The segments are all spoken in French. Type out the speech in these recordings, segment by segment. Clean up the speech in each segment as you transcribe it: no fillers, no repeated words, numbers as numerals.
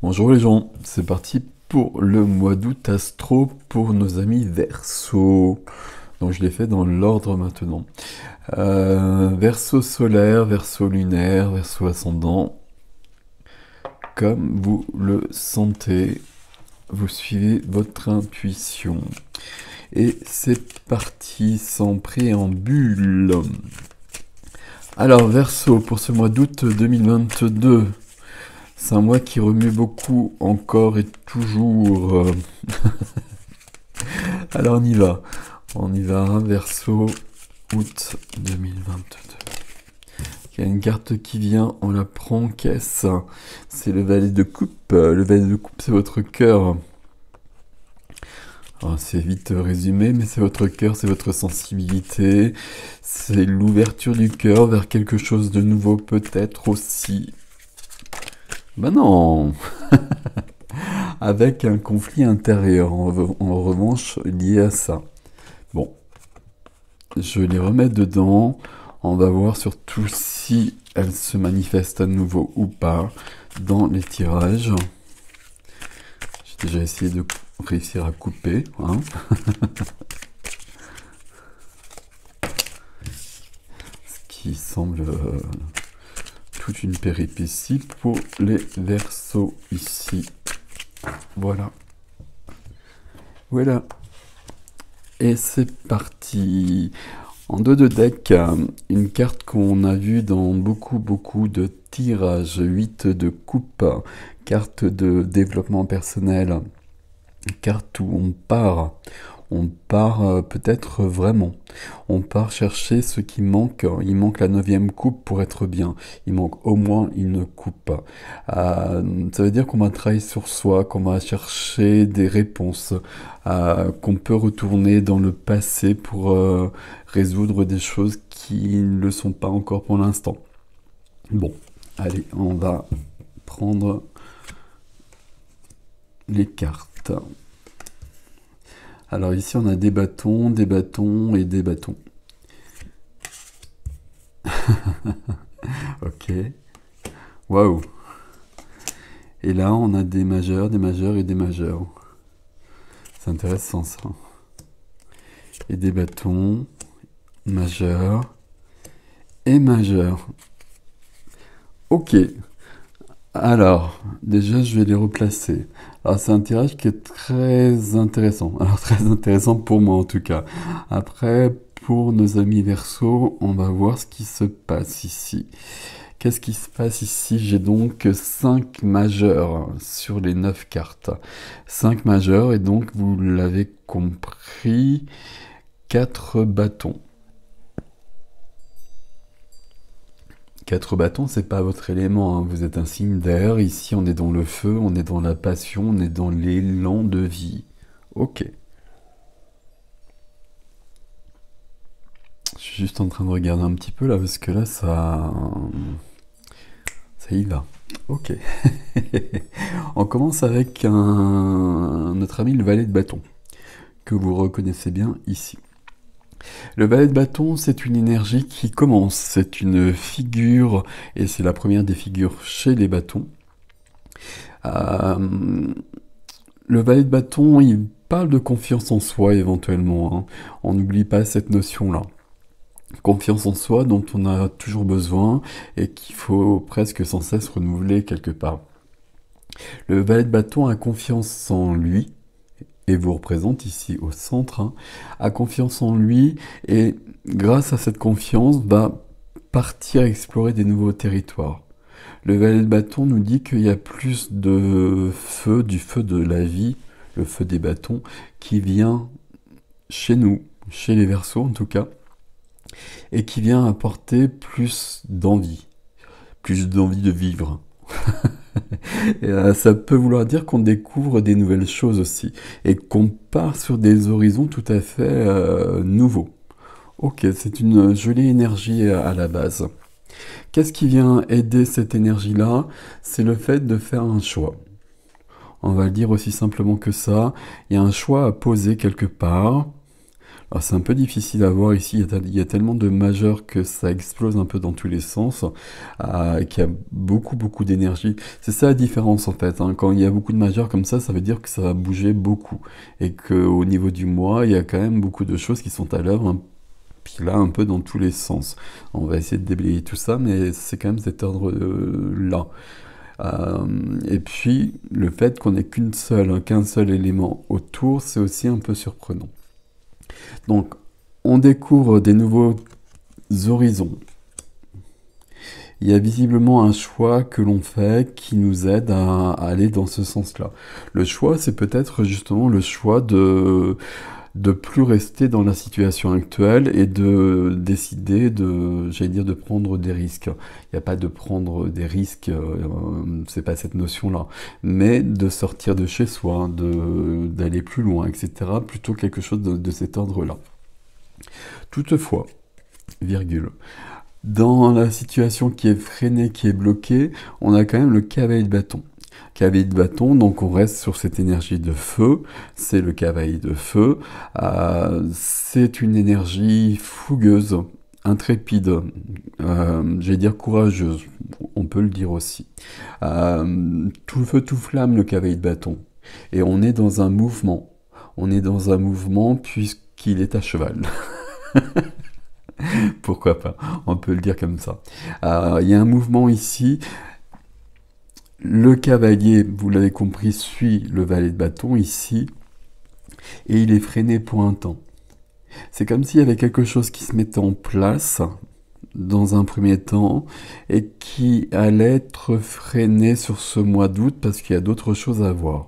Bonjour les gens, c'est parti pour le mois d'août astro pour nos amis Verseau. Donc je l'ai fait dans l'ordre maintenant. Verseau solaire, Verseau lunaire, Verseau ascendant. Comme vous le sentez, vous suivez votre intuition. Et c'est parti sans préambule. Alors Verseau pour ce mois d'août 2022. C'est un mois qui remue beaucoup encore et toujours. Alors on y va. On y va, Verseau, août 2022. Il y a une carte qui vient, on la prend en caisse. C'est le valet de coupe. Le valet de coupe, c'est votre cœur. C'est vite résumé, mais c'est votre cœur, c'est votre sensibilité. C'est l'ouverture du cœur vers quelque chose de nouveau peut-être aussi. Ben non. Avec un conflit intérieur, en revanche, lié à ça. Bon, je les remets dedans. On va voir surtout si elle se manifeste à nouveau ou pas dans les tirages. J'ai déjà essayé de réussir à couper. Hein. Ce qui semble toute une péripétie pour les Verseaux ici. Voilà. Voilà. Et c'est parti. En dos de deck, une carte qu'on a vue dans beaucoup de tirages. 8 de coupe, carte de développement personnel, carte où on part. On part peut-être vraiment. On part chercher ce qui manque. Il manque la 9e coupe pour être bien. Il manque au moins une coupe. Ça veut dire qu'on va travailler sur soi, qu'on va chercher des réponses, qu'on peut retourner dans le passé pour résoudre des choses qui ne le sont pas encore pour l'instant. Bon, allez, on va prendre les cartes. Alors ici on a des bâtons et des bâtons. Ok. Waouh. Et là on a des majeurs et des majeurs. C'est intéressant ça. Et des bâtons, majeurs et majeurs. Ok. Alors, déjà je vais les replacer. Alors c'est un tirage qui est très intéressant. Alors très intéressant pour moi en tout cas. Après, pour nos amis Verseau, on va voir ce qui se passe ici. Qu'est-ce qui se passe ici? J'ai donc 5 majeurs sur les 9 cartes. 5 majeurs et donc vous l'avez compris, 4 bâtons. 4 bâtons, c'est pas votre élément, hein. Vous êtes un signe d'air. Ici, on est dans le feu, on est dans la passion, on est dans l'élan de vie. Ok. Je suis juste en train de regarder un petit peu là, parce que là, ça y va. Ok. On commence avec notre ami le valet de bâton, que vous reconnaissez bien ici. Le valet de bâton, c'est une énergie qui commence, c'est une figure, et c'est la première des figures chez les bâtons. Le valet de bâton, il parle de confiance en soi éventuellement, hein. On n'oublie pas cette notion-là. Confiance en soi dont on a toujours besoin et qu'il faut presque sans cesse renouveler quelque part. Le valet de bâton a confiance en lui, et vous représente ici au centre, hein, a confiance en lui et grâce à cette confiance va partir explorer des nouveaux territoires. Le valet de bâton nous dit qu'il y a plus de feu, du feu de la vie, le feu des bâtons, qui vient chez nous, chez les Verseaux en tout cas, et qui vient apporter plus d'envie de vivre. Et, ça peut vouloir dire qu'on découvre des nouvelles choses aussi et qu'on part sur des horizons tout à fait nouveaux. Ok, c'est une jolie énergie à la base. Qu'est-ce qui vient aider cette énergie-là? C'est le fait de faire un choix. On va le dire aussi simplement que ça. Il y a un choix à poser quelque part. Alors, c'est un peu difficile à voir ici, il y a tellement de majeurs que ça explose un peu dans tous les sens, qu'il y a beaucoup d'énergie. C'est ça la différence en fait, hein. Quand il y a beaucoup de majeurs comme ça veut dire que ça va bouger beaucoup. Et qu'au niveau du mois, il y a quand même beaucoup de choses qui sont à l'œuvre, hein, puis là un peu dans tous les sens. On va essayer de déblayer tout ça, mais c'est quand même cet ordre-là. Et puis, le fait qu'on n'ait qu'un seul élément autour, c'est aussi un peu surprenant. Donc, on découvre des nouveaux horizons. Il y a visiblement un choix que l'on fait qui nous aide à aller dans ce sens-là. Le choix, c'est peut-être justement le choix de plus rester dans la situation actuelle et de décider j'allais dire, de prendre des risques. Il n'y a pas de prendre des risques, c'est pas cette notion-là, mais de sortir de chez soi, d'aller plus loin, etc. Plutôt quelque chose de cet ordre-là. Toutefois, virgule, dans la situation qui est freinée, qui est bloquée, on a quand même le cavalier de bâton. Cavalier de bâton, donc on reste sur cette énergie de feu, c'est le cavalier de feu, c'est une énergie fougueuse, intrépide, j'allais dire courageuse, on peut le dire aussi. Tout feu, tout flamme, le cavalier de bâton. Et on est dans un mouvement. On est dans un mouvement puisqu'il est à cheval. Pourquoi pas? On peut le dire comme ça. Il y a un mouvement ici. Le cavalier, vous l'avez compris, suit le valet de bâton ici. Et il est freiné pour un temps. C'est comme s'il y avait quelque chose qui se mettait en place dans un premier temps et qui allait être freiné sur ce mois d'août parce qu'il y a d'autres choses à voir.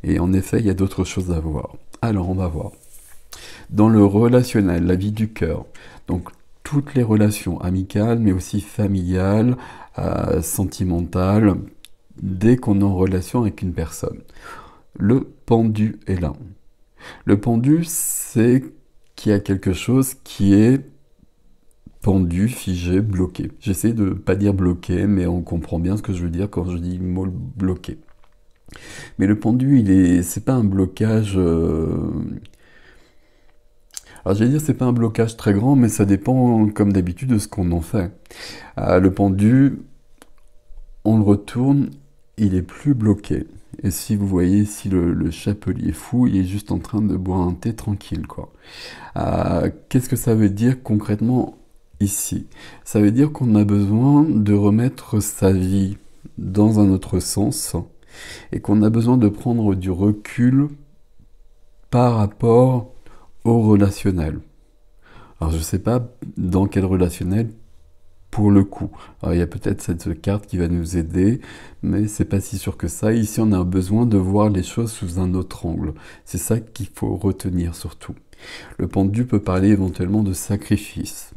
Et en effet, il y a d'autres choses à voir. Alors, on va voir. Dans le relationnel, la vie du cœur, donc toutes les relations amicales, mais aussi familiales, sentimentales, dès qu'on est en relation avec une personne. Le pendu est là. Le pendu, c'est qu'il y a quelque chose qui est pendu, figé, bloqué. J'essaie de ne pas dire bloqué, mais on comprend bien ce que je veux dire quand je dis le mot bloqué. Mais le pendu, c'est pas un blocage. Alors j'allais dire c'est pas un blocage très grand, mais ça dépend comme d'habitude de ce qu'on en fait. Le pendu, on le retourne, il est plus bloqué. Et si vous voyez ici le chapelier fou, il est juste en train de boire un thé tranquille, quoi. Qu'est-ce que ça veut dire concrètement ici? Ça veut dire qu'on a besoin de remettre sa vie dans un autre sens et qu'on a besoin de prendre du recul par rapport au relationnel. Alors je ne sais pas dans quel relationnel pour le coup. Alors, il y a peut-être cette carte qui va nous aider, mais c'est pas si sûr que ça. Ici, on a besoin de voir les choses sous un autre angle. C'est ça qu'il faut retenir surtout. Le pendu peut parler éventuellement de sacrifice.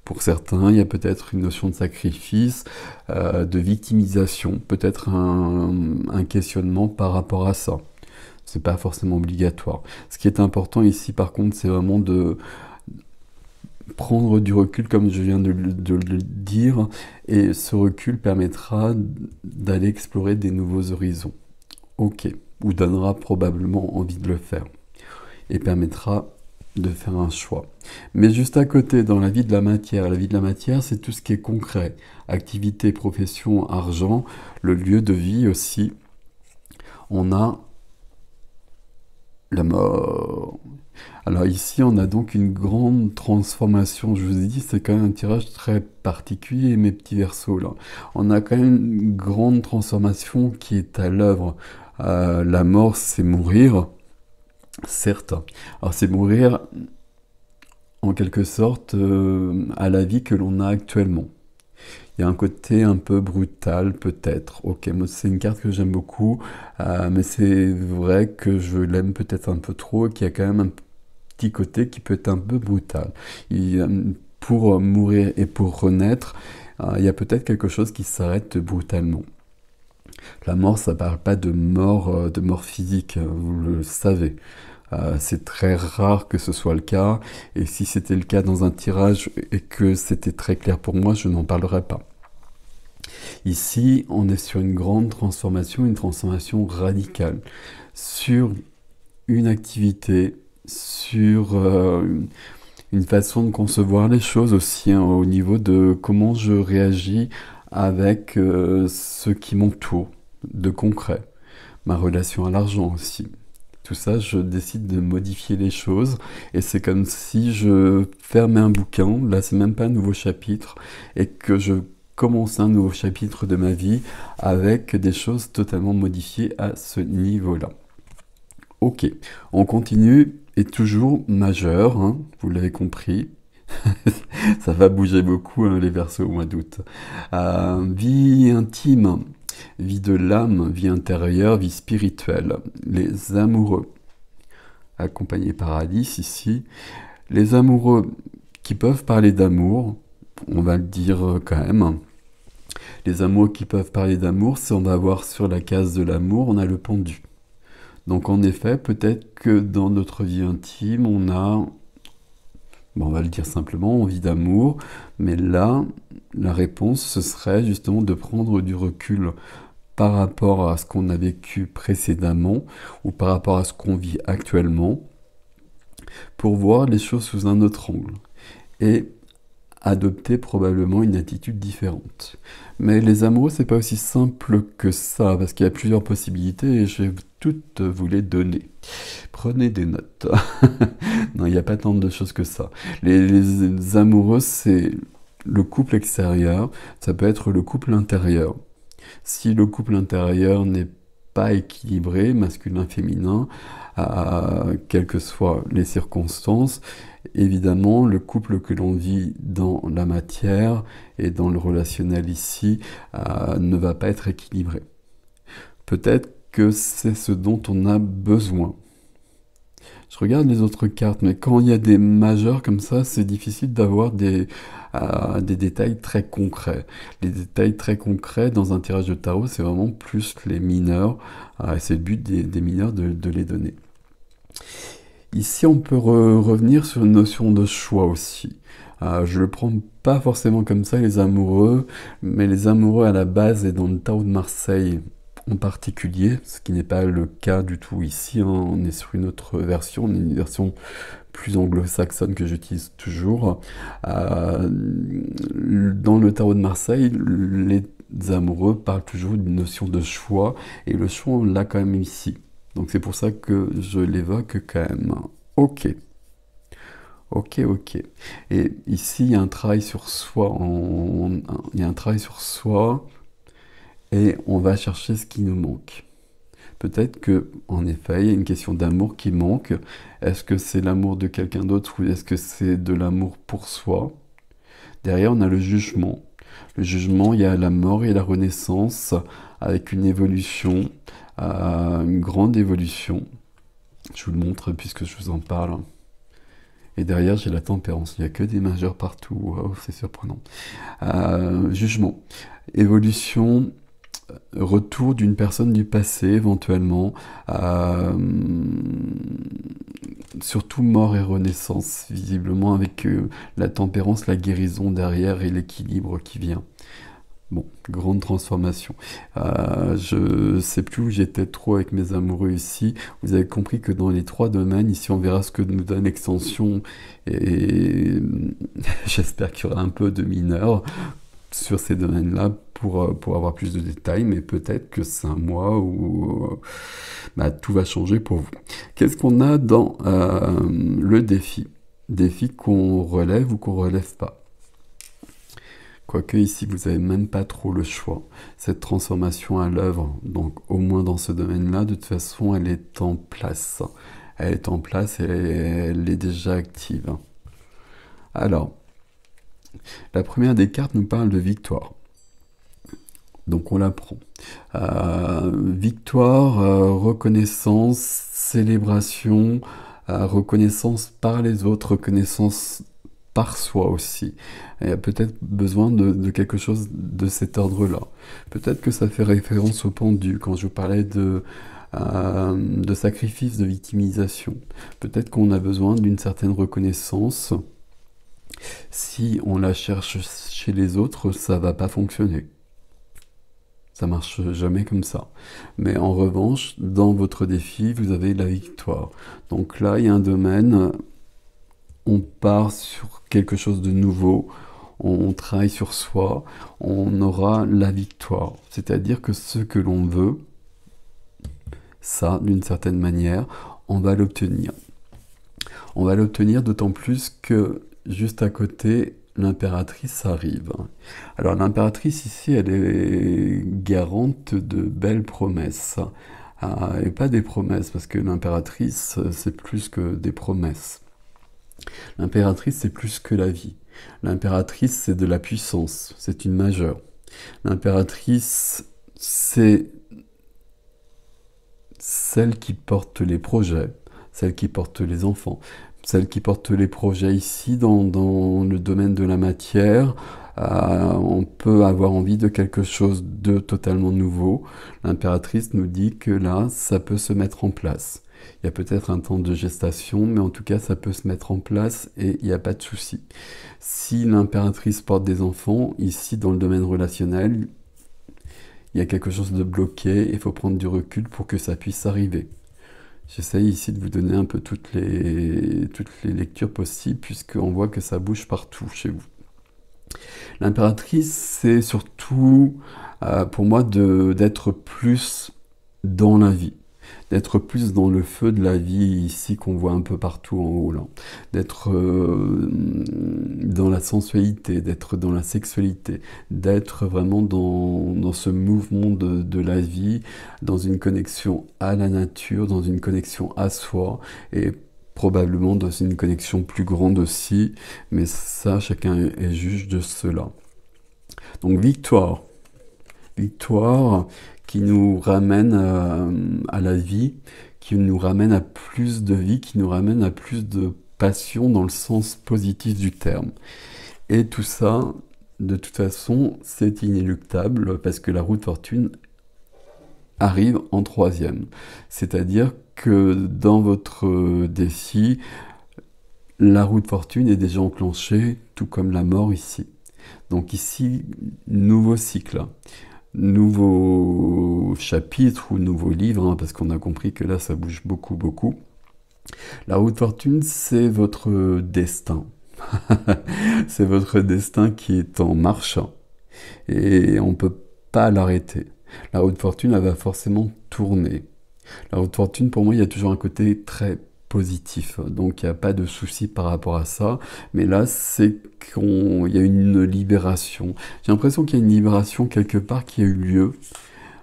Pour certains, il y a peut-être une notion de sacrifice, de victimisation, peut-être un questionnement par rapport à ça. C'est pas forcément obligatoire. Ce qui est important ici, par contre, c'est vraiment de prendre du recul, comme je viens de le dire, et ce recul permettra d'aller explorer des nouveaux horizons. Ok, ou donnera probablement envie de le faire, et permettra de faire un choix. Mais juste à côté, dans la vie de la matière, c'est tout ce qui est concret. Activité, profession, argent, le lieu de vie aussi. On a la mort. Alors ici, on a donc une grande transformation. Je vous ai dit, c'est quand même un tirage très particulier, mes petits versos là. On a quand même une grande transformation qui est à l'œuvre. La mort, c'est mourir, certes. Alors c'est mourir en quelque sorte à la vie que l'on a actuellement. Il y a un côté un peu brutal peut-être. Ok, moi c'est une carte que j'aime beaucoup, mais c'est vrai que je l'aime peut-être un peu trop et qu'il y a quand même un petit côté qui peut être un peu brutal. Pour mourir et pour renaître, il y a peut-être quelque chose qui s'arrête brutalement. La mort, ça ne parle pas de mort physique, vous le savez. C'est très rare que ce soit le cas, et si c'était le cas dans un tirage et que c'était très clair pour moi, je n'en parlerai pas. Ici, on est sur une grande transformation, une transformation radicale, sur une activité sur une façon de concevoir les choses aussi, hein, au niveau de comment je réagis avec ce qui m'entoure, de concret. Ma relation à l'argent aussi. Tout ça, je décide de modifier les choses et c'est comme si je fermais un bouquin, là c'est même pas un nouveau chapitre, et que je commence un nouveau chapitre de ma vie avec des choses totalement modifiées à ce niveau-là. Ok, on continue, et toujours majeur, hein, vous l'avez compris. Ça va bouger beaucoup, hein, les Verseaux au mois d'août. Vie intime, vie de l'âme, vie intérieure, vie spirituelle. Les amoureux, accompagnés par Alice ici. Les amoureux qui peuvent parler d'amour, on va le dire quand même. Les amoureux qui peuvent parler d'amour, c'est on va voir sur la case de l'amour, on a le pendu. Donc en effet, peut-être que dans notre vie intime, on a, bon, on va le dire simplement, envie d'amour, mais là, la réponse, ce serait justement de prendre du recul par rapport à ce qu'on a vécu précédemment ou par rapport à ce qu'on vit actuellement pour voir les choses sous un autre angle et adopter probablement une attitude différente. Mais les amoureux, c'est pas aussi simple que ça parce qu'il y a plusieurs possibilités et je vais toutes vous les donner. Prenez des notes. Non, il n'y a pas tant de choses que ça. Les amoureux, c'est le couple extérieur, ça peut être le couple intérieur. Si le couple intérieur n'est pas équilibré, masculin-féminin, quelles que soient les circonstances, évidemment, le couple que l'on vit dans la matière et dans le relationnel ici ne va pas être équilibré. Peut-être que c'est ce dont on a besoin. Je regarde les autres cartes, mais quand il y a des majeurs comme ça, c'est difficile d'avoir des détails très concrets. Les détails très concrets dans un tirage de tarot, c'est vraiment plus les mineurs. C'est le but des mineurs de les donner. Ici, on peut revenir sur une notion de choix aussi. Je le prends pas forcément comme ça, les amoureux, mais les amoureux à la base et dans le tarot de Marseille en particulier, ce qui n'est pas le cas du tout ici, hein. On est sur une autre version, une version plus anglo-saxonne que j'utilise toujours. Dans le tarot de Marseille, les amoureux parlent toujours d'une notion de choix, et le choix, on l'a quand même ici. Donc c'est pour ça que je l'évoque quand même. Ok. Ok, ok. Et ici, il y a un travail sur soi. Il y a un travail sur soi et on va chercher ce qui nous manque. Peut-être que, en effet, il y a une question d'amour qui manque. Est-ce que c'est l'amour de quelqu'un d'autre ou est-ce que c'est de l'amour pour soi? Derrière, on a le jugement. Le jugement, il y a la mort et la renaissance avec une évolution, une grande évolution. Je vous le montre puisque je vous en parle. Et derrière, j'ai la tempérance. Il n'y a que des majeurs partout. Wow, c'est surprenant. Jugement. Évolution. Retour d'une personne du passé, éventuellement. Surtout mort et renaissance, visiblement, avec la tempérance, la guérison derrière et l'équilibre qui vient. Bon, grande transformation. Je sais plus où j'étais trop avec mes amoureux ici. Vous avez compris que dans les trois domaines, ici on verra ce que nous donne l'extension et j'espère qu'il y aura un peu de mineurs sur ces domaines-là pour avoir plus de détails, mais peut-être que c'est un mois où tout va changer pour vous. Qu'est-ce qu'on a dans le défi? Défi qu'on relève ou qu'on relève pas? Quoique ici, vous n'avez même pas trop le choix. Cette transformation à l'œuvre, donc au moins dans ce domaine-là, de toute façon, elle est en place. Elle est en place et elle est déjà active. Alors, la première des cartes nous parle de victoire. Donc on la prend. Victoire, reconnaissance, célébration, reconnaissance par les autres, reconnaissance par soi aussi. Il y a peut-être besoin de quelque chose de cet ordre-là. Peut-être que ça fait référence au pendu quand je vous parlais de sacrifice, de victimisation. Peut-être qu'on a besoin d'une certaine reconnaissance. Si on la cherche chez les autres, ça va pas fonctionner. Ça marche jamais comme ça. Mais en revanche, dans votre défi, vous avez la victoire. Donc là, il y a un domaine, on part sur quelque chose de nouveau, on travaille sur soi, on aura la victoire. C'est-à-dire que ce que l'on veut, ça, d'une certaine manière, on va l'obtenir. On va l'obtenir d'autant plus que juste à côté, l'impératrice arrive. Alors l'impératrice ici, elle est garante de belles promesses. Et pas des promesses, parce que l'impératrice, c'est plus que des promesses. L'impératrice, c'est plus que la vie. L'impératrice, c'est de la puissance, c'est une majeure. L'impératrice, c'est celle qui porte les projets, celle qui porte les enfants, celle qui porte les projets ici dans le domaine de la matière. On peut avoir envie de quelque chose de totalement nouveau. L'impératrice nous dit que là, ça peut se mettre en place. Il y a peut-être un temps de gestation, mais en tout cas, ça peut se mettre en place et il n'y a pas de souci. Si l'impératrice porte des enfants, ici, dans le domaine relationnel, il y a quelque chose de bloqué, il faut prendre du recul pour que ça puisse arriver. J'essaye ici de vous donner un peu toutes les lectures possibles, puisqu'on voit que ça bouge partout chez vous. L'impératrice, c'est surtout, pour moi, d'être plus dans la vie. D'être plus dans le feu de la vie ici qu'on voit un peu partout en haut là. D'être dans la sensualité, d'être dans la sexualité, d'être vraiment dans ce mouvement de la vie, dans une connexion à la nature, dans une connexion à soi et probablement dans une connexion plus grande aussi, mais ça chacun est juge de cela. Donc victoire. Victoire qui nous ramène à la vie, qui nous ramène à plus de vie, qui nous ramène à plus de passion dans le sens positif du terme. Et tout ça, de toute façon, c'est inéluctable parce que la roue de fortune arrive en troisième. C'est-à-dire que dans votre défi, la roue de fortune est déjà enclenchée, tout comme la mort ici. Donc ici, nouveau cycle. Nouveau chapitre ou nouveau livre, hein, parce qu'on a compris que là, ça bouge beaucoup, beaucoup. La roue de fortune, c'est votre destin. C'est votre destin qui est en marche et on ne peut pas l'arrêter. La roue de fortune, elle va forcément tourner. La roue de fortune, pour moi, il y a toujours un côté très positif, donc il n'y a pas de souci par rapport à ça, mais là c'est qu'il y a une libération. J'ai l'impression qu'il y a une libération quelque part qui a eu lieu,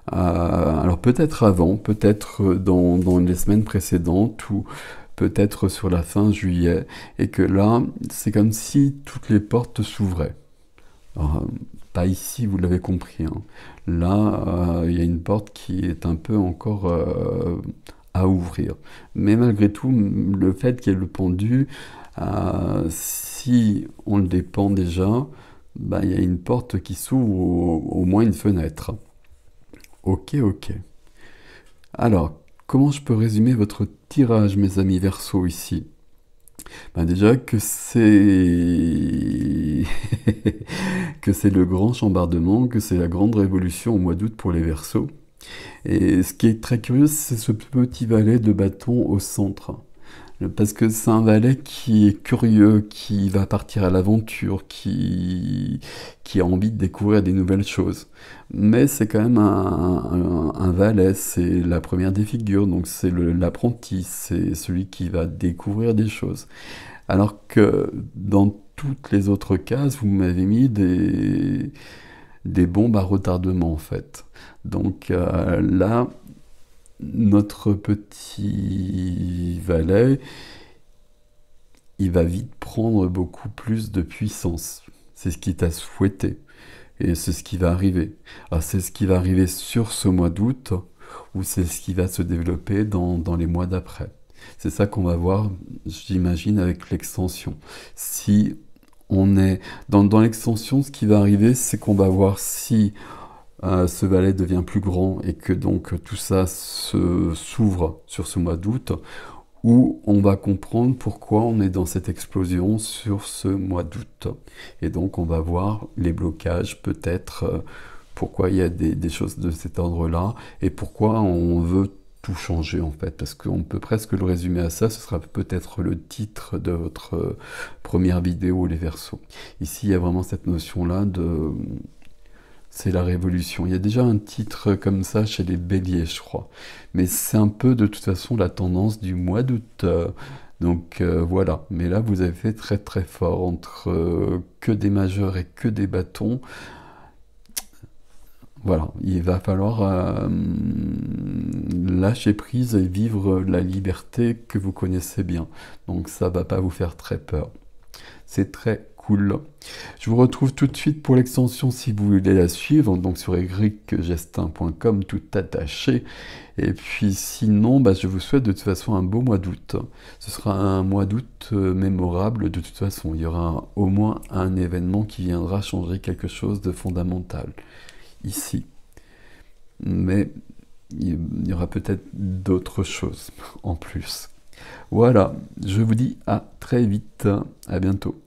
alors peut-être avant, peut-être dans les semaines précédentes, ou peut-être sur la fin juillet, et que là c'est comme si toutes les portes s'ouvraient. Alors, pas ici, vous l'avez compris, hein. Là, il y a une porte qui est un peu encore à ouvrir. Mais malgré tout, le fait qu'il y ait le pendu, si on le dépend déjà, bah, il y a une porte qui s'ouvre, au moins une fenêtre. Ok, ok. Alors, comment je peux résumer votre tirage, mes amis Verseau, ici? Ben déjà que c'est que c'est le grand chambardement, que c'est la grande révolution au mois d'août pour les Verseaux. Et ce qui est très curieux, c'est ce petit valet de bâton au centre. Parce que c'est un valet qui est curieux, qui va partir à l'aventure, qui a envie de découvrir des nouvelles choses. Mais c'est quand même un valet, c'est la première des figures, donc c'est l'apprenti, c'est celui qui va découvrir des choses. Alors que dans toutes les autres cases, vous m'avez mis des bombes à retardement en fait. Donc là, notre petit valet, il va vite prendre beaucoup plus de puissance. C'est ce qui t'a souhaité. Et c'est ce qui va arriver. Alors c'est ce qui va arriver sur ce mois d'août, ou c'est ce qui va se développer dans les mois d'après. C'est ça qu'on va voir, j'imagine, avec l'extension. Si on est dans l'extension, ce qui va arriver, c'est qu'on va voir si ce valet devient plus grand et que donc tout ça s'ouvre sur ce mois d'août, où on va comprendre pourquoi on est dans cette explosion sur ce mois d'août. Et donc on va voir les blocages peut-être pourquoi il y a des choses de cet ordre-là et pourquoi on veut tout changer en fait, parce qu'on peut presque le résumer à ça, ce sera peut-être le titre de votre première vidéo, les Verseaux. Ici, il y a vraiment cette notion-là de... C'est la révolution. Il y a déjà un titre comme ça chez les Béliers, je crois. Mais c'est un peu de toute façon la tendance du mois d'août. Donc voilà. Mais là, vous avez fait très très fort entre que des majeurs et que des bâtons. Voilà, il va falloir lâcher prise et vivre la liberté que vous connaissez bien. Donc ça va pas vous faire très peur. C'est très cool. Je vous retrouve tout de suite pour l'extension si vous voulez la suivre, donc sur egricgestin.com, tout attaché. Et puis sinon, bah, je vous souhaite de toute façon un beau mois d'août. Ce sera un mois d'août mémorable de toute façon. Il y aura au moins un événement qui viendra changer quelque chose de fondamental ici. Mais il y aura peut-être d'autres choses en plus. Voilà, je vous dis à très vite, à bientôt.